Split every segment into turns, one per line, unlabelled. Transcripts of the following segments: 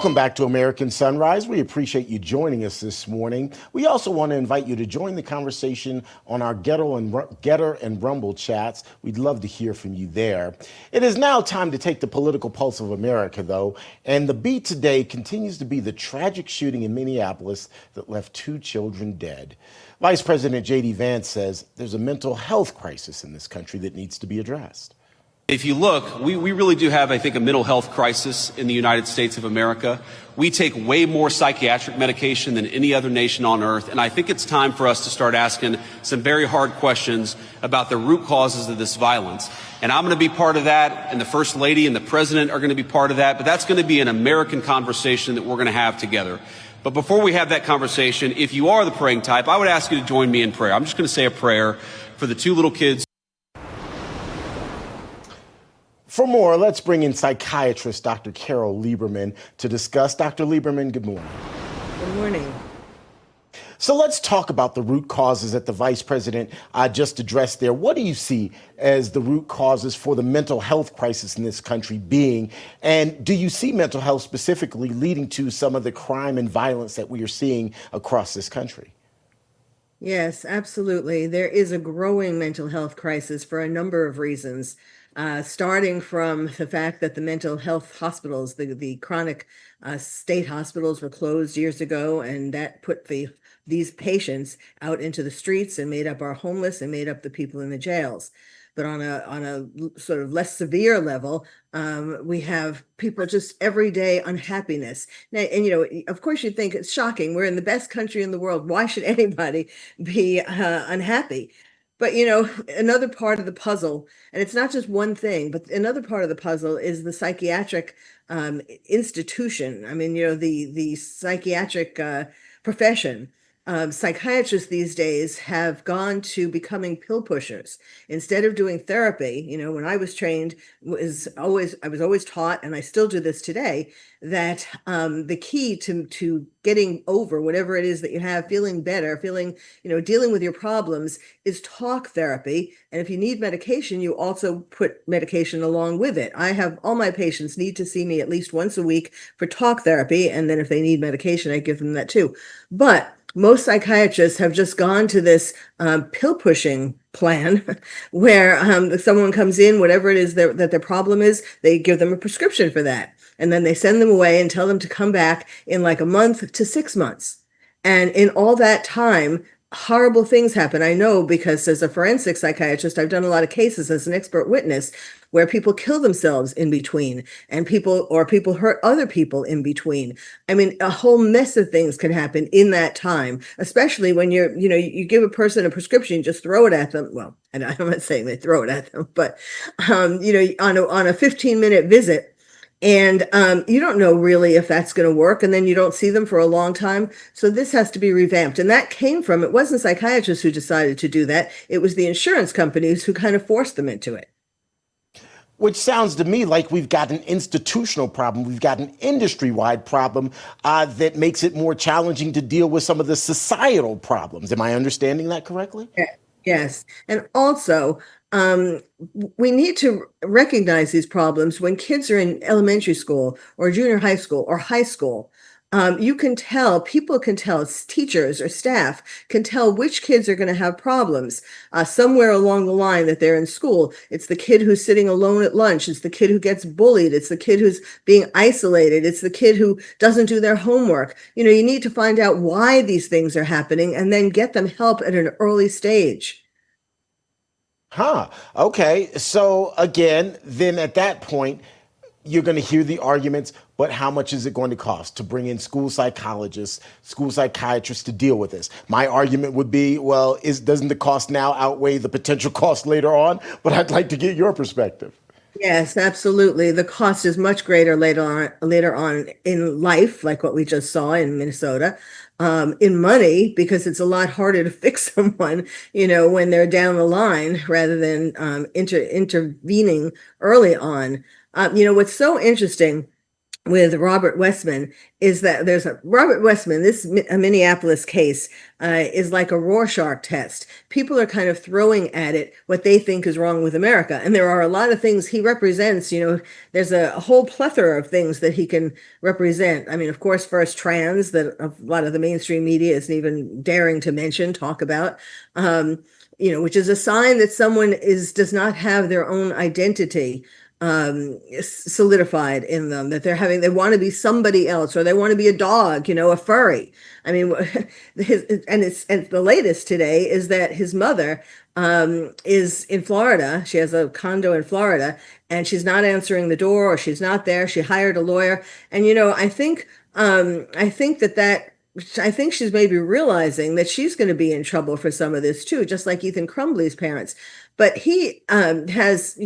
Welcome back to American Sunrise. We appreciate you joining us this morning. We also want to invite you to join the conversation on our Getter and Rumble chats. We'd love to hear from you there. It is now time to take the political pulse of America, though, and the beat today continues to be the tragic shooting in Minneapolis that left 2 children dead. Vice President J.D. Vance says there's a mental health crisis in this country that needs to be addressed.
If you look, we really do have, I think, a mental health crisis in the United States of America. We take way more psychiatric medication than any other nation on earth, and I think it's time for us to start asking some very hard questions about the root causes of this violence. And I'm going to be part of that, and the First Lady and the President are going to be part of that, but that's going to be an American conversation that we're going to have together. But before we have that conversation, if you are the praying type, I would ask you to join me in prayer. I'm just going to say a prayer for the 2 little kids.
For more, let's bring in psychiatrist Dr. Lieberman to discuss. Dr. Lieberman, good morning.
Good morning.
So let's talk about the root causes that the vice president just addressed there. What do you see as the root causes for the mental health crisis in this country being? And do you see mental health specifically leading to some of the crime and violence that we are seeing across this country?
Yes, absolutely. There is a growing mental health crisis for a number of reasons. Starting from the fact that the mental health hospitals, the chronic state hospitals were closed years ago, and that put these patients out into the streets and made up our homeless and made up the people in the jails. But on a sort of less severe level, we have people just everyday unhappiness. Now, and of course, you think it's shocking. We're in the best country in the world. Why should anybody be unhappy? But, another part of the puzzle, and it's not just one thing, but another part of the puzzle is the psychiatric institution. I mean, the psychiatric profession. Psychiatrists these days have gone to becoming pill pushers. Instead of doing therapy, when I was trained, I was always taught, and I still do this today, that the key to getting over whatever it is that you have, feeling better, dealing with your problems is talk therapy. And if you need medication, you also put medication along with it. I have all my patients need to see me at least once a week for talk therapy. And then if they need medication, I give them that too. But most psychiatrists have just gone to this pill pushing plan where someone comes in, whatever it is that their problem is, they give them a prescription for that. And then they send them away and tell them to come back in like a month to 6 months. And in all that time, horrible things happen. I know because as a forensic psychiatrist, I've done a lot of cases as an expert witness where people kill themselves in between and people hurt other people in between. I mean, a whole mess of things can happen in that time, especially when you give a person a prescription, you just throw it at them. Well, and I'm not saying they throw it at them, but, on a 15-minute visit, and you don't know really if that's going to work, and then you don't see them for a long time. So this has to be revamped. And that came from, it wasn't psychiatrists who decided to do that. It was the insurance companies who kind of forced them into it.
Which sounds to me like we've got an institutional problem. We've got an industry-wide problem that makes it more challenging to deal with some of the societal problems. Am I understanding that correctly?
Yes. And also, we need to recognize these problems when kids are in elementary school or junior high school or high school. People can tell, teachers or staff can tell which kids are going to have problems somewhere along the line that they're in school. It's the kid who's sitting alone at lunch. It's the kid who gets bullied. It's the kid who's being isolated. It's the kid who doesn't do their homework. You need to find out why these things are happening and then get them help at an early stage.
Okay. So again, then at that point, you're going to hear the arguments, but how much is it going to cost to bring in school psychologists, school psychiatrists to deal with this? My argument would be, well, doesn't the cost now outweigh the potential cost later on? But I'd like to get your perspective.
Yes, absolutely. The cost is much greater later on in life, like what we just saw in Minnesota. In money, because it's a lot harder to fix someone, when they're down the line rather than intervening early on. What's so interesting with Robert Westman is that there's a Robert Westman, this Minneapolis case is like a Rorschach test. People are kind of throwing at it what they think is wrong with America. And there are a lot of things he represents. There's a whole plethora of things that he can represent. I mean, of course, first trans, that a lot of the mainstream media isn't even daring to mention, talk about. Which is a sign that someone does not have their own identity solidified in them, that they want to be somebody else, or they want to be a dog, a furry. I mean, and the latest today is that his mother is in Florida. She has a condo in Florida, and she's not answering the door, or she's not there. She hired a lawyer, and I think she's maybe realizing that she's going to be in trouble for some of this too, just like Ethan Crumbley's parents. But he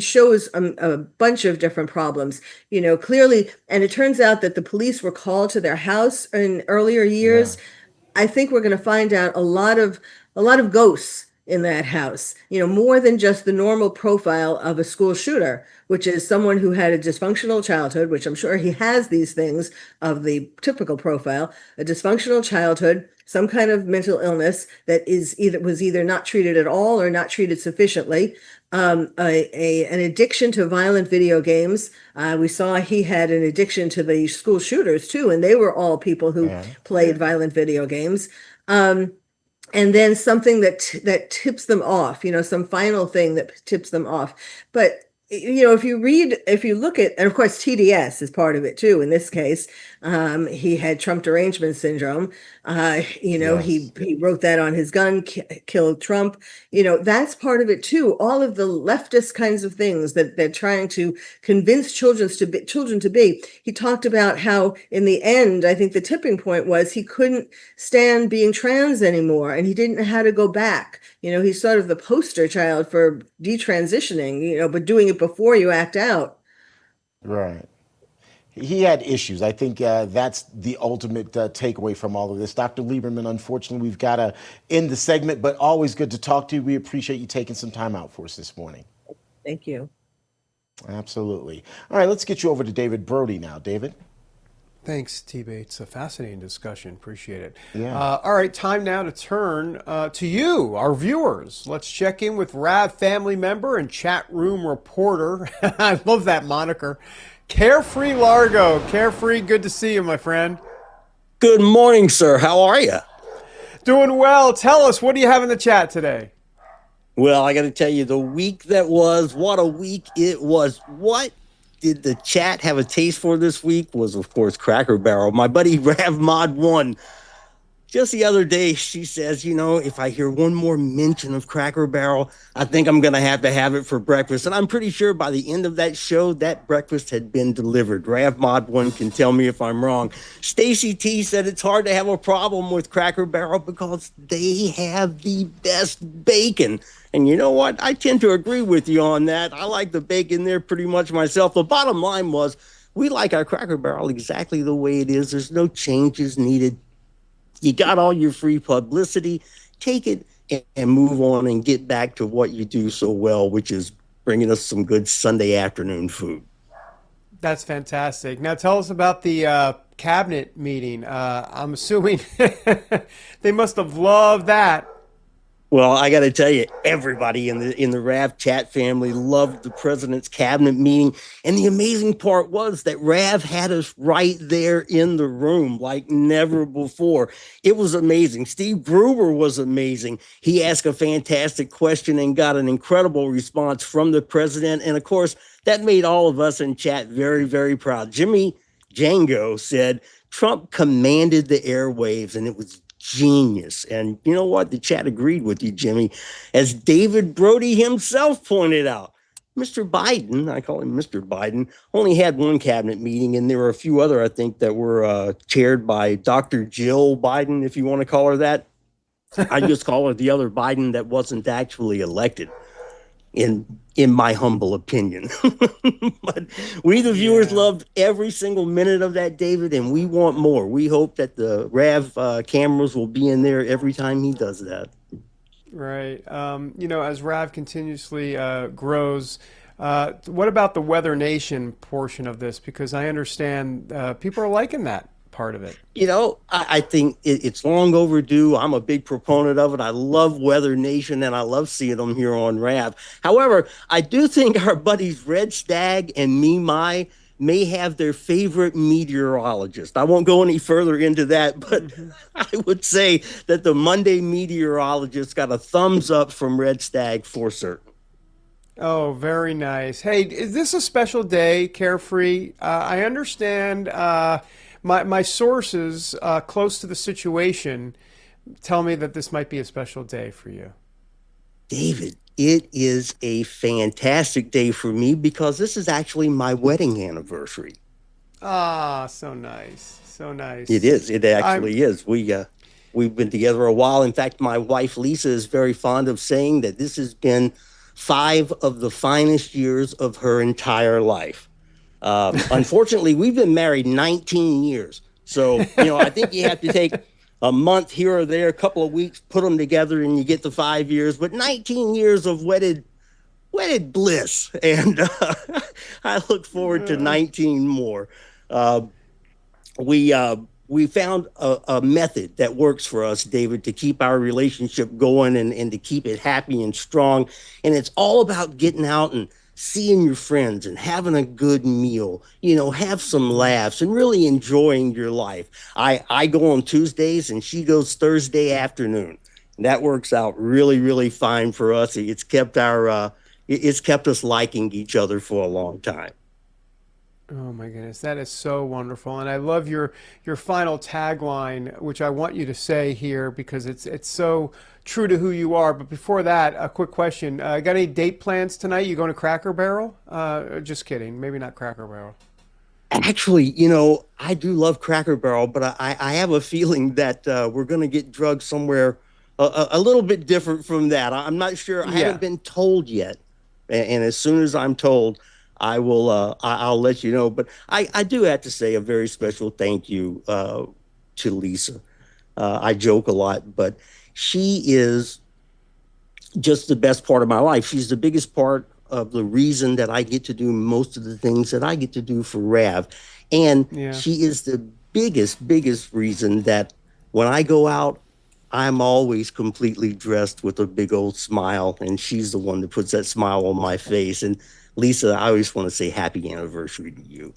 shows a bunch of different problems, clearly. And it turns out that the police were called to their house in earlier years. Yeah. I think we're going to find out a lot of ghosts in that house, more than just the normal profile of a school shooter, which is someone who had a dysfunctional childhood, which I'm sure he has these things of the typical profile, a dysfunctional childhood, some kind of mental illness that was either not treated at all or not treated sufficiently, an addiction to violent video games. We saw he had an addiction to the school shooters too, and they were all people who played violent video games. And then something that tips them off, some final thing that tips them off. But if you look at, and of course TDS is part of it too. In this case, he had Trump derangement syndrome. Yes. He wrote that on his gun, killed Trump. That's part of it too. All of the leftist kinds of things that they're trying to convince children to be. He talked about how in the end, I think the tipping point was he couldn't stand being trans anymore, and he didn't know how to go back. He's sort of the poster child for detransitioning, but doing it before you act out.
Right. He had issues. I think that's the ultimate takeaway from all of this. Dr. Lieberman, unfortunately, we've got to end the segment, but always good to talk to you. We appreciate you taking some time out for us this morning.
Thank you.
Absolutely. All right, let's get you over to David Brody now. David?
Thanks, T-Bay. It's a fascinating discussion. Appreciate it.
Yeah.
All right, time now to turn to you, our viewers. Let's check in with RAV family member and chat room reporter. I love that moniker. Carefree Largo. Carefree, good to see you, my friend.
Good morning, sir. How are you?
Doing well. Tell us, what do you have in the chat today?
Well, I got to tell you, the week that was, what a week it was. What did the chat have a taste for this week was, of course, Cracker Barrel. My buddy Rav Mod 1, just the other day, she says, if I hear one more mention of Cracker Barrel, I think I'm going to have it for breakfast. And I'm pretty sure by the end of that show, that breakfast had been delivered. Rav Mod 1 can tell me if I'm wrong. Stacy T said it's hard to have a problem with Cracker Barrel because they have the best bacon. And you know what? I tend to agree with you on that. I like the bacon there pretty much myself. The bottom line was we like our Cracker Barrel exactly the way it is. There's no changes needed. You got all your free publicity. Take it and move on and get back to what you do so well, which is bringing us some good Sunday afternoon food.
That's fantastic. Now tell us about the cabinet meeting. I'm assuming they must have loved that.
Well, I got to tell you, everybody in the Rav chat family loved the president's cabinet meeting. And the amazing part was that Rav had us right there in the room like never before. It was amazing. Steve Gruber was amazing. He asked a fantastic question and got an incredible response from the president. And of course, that made all of us in chat very, very proud. Jimmy Django said Trump commanded the airwaves, and it was genius. And you know what? The chat agreed with you, Jimmy. As David Brody himself pointed out, Mr. Biden, I call him Mr. Biden, only had one cabinet meeting, and there were a few other, I think, that were chaired by Dr. Jill Biden, if you want to call her that. I just call her the other Biden that wasn't actually elected, in my humble opinion. But we, the viewers, loved every single minute of that, David, and we want more. We hope that the Rav cameras will be in there every time he does that.
Right. As Rav continuously grows, What about the Weather Nation portion of this? Because I understand people are liking that part of it.
I think it's long overdue. I'm a big proponent of it. I love Weather Nation, and I love seeing them here on RAV. However, I do think our buddies Red Stag and Me My may have their favorite meteorologist. I won't go any further into that, but I would say that the Monday meteorologist got a thumbs up from Red Stag for certain.
Oh, very nice. Hey, is this a special day, Carefree? I understand my sources close to the situation tell me that this might be a special day for you.
David, it is a fantastic day for me because this is actually my wedding anniversary.
Ah, so nice. So nice.
It is. It actually is. We've been together a while. In fact, my wife, Lisa, is very fond of saying that this has been 5 of the finest years of her entire life. Unfortunately, we've been married 19 years. So, I think you have to take a month here or there, a couple of weeks, put them together, and you get the 5 years. But 19 years of wedded bliss. And I look forward to 19 more. We found a method that works for us, David, to keep our relationship going and to keep it happy and strong. And it's all about getting out and seeing your friends and having a good meal, have some laughs and really enjoying your life. I go on Tuesdays and she goes Thursday afternoon. And that works out really, really fine for us. It's kept us liking each other for a long time.
Oh my goodness, that is so wonderful, and I love your final tagline, which I want you to say here because it's so true to who you are. But before that, a quick question: got any date plans tonight? You going to Cracker Barrel? Just kidding, maybe not Cracker Barrel.
Actually, I do love Cracker Barrel, but I have a feeling that we're going to get drugs somewhere a little bit different from that. I'm not sure. I haven't been told yet, and as soon as I'm told, I will. I'll let you know. But I do have to say a very special thank you to Lisa. I joke a lot, but she is just the best part of my life. She's the biggest part of the reason that I get to do most of the things that I get to do for RAV, and she is the biggest reason that when I go out, I'm always completely dressed with a big old smile, and she's the one that puts that smile on my face. And Lisa, I always want to say happy anniversary to you.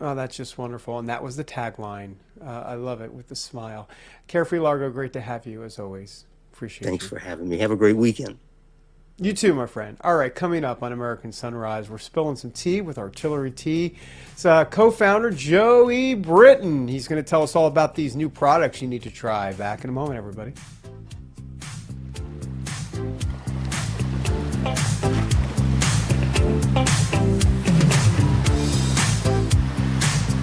Oh, that's just wonderful. And that was the tagline. I love it with the smile. Carefree Largo, great to have you as always. Appreciate
Thanks
you.
for having me. Have a great weekend.
You too, my friend. All right, coming up on American Sunrise, we're spilling some tea with Artillery Tea. It's co-founder Joey Britton. He's going to tell us all about these new products you need to try. Back in a moment, everybody.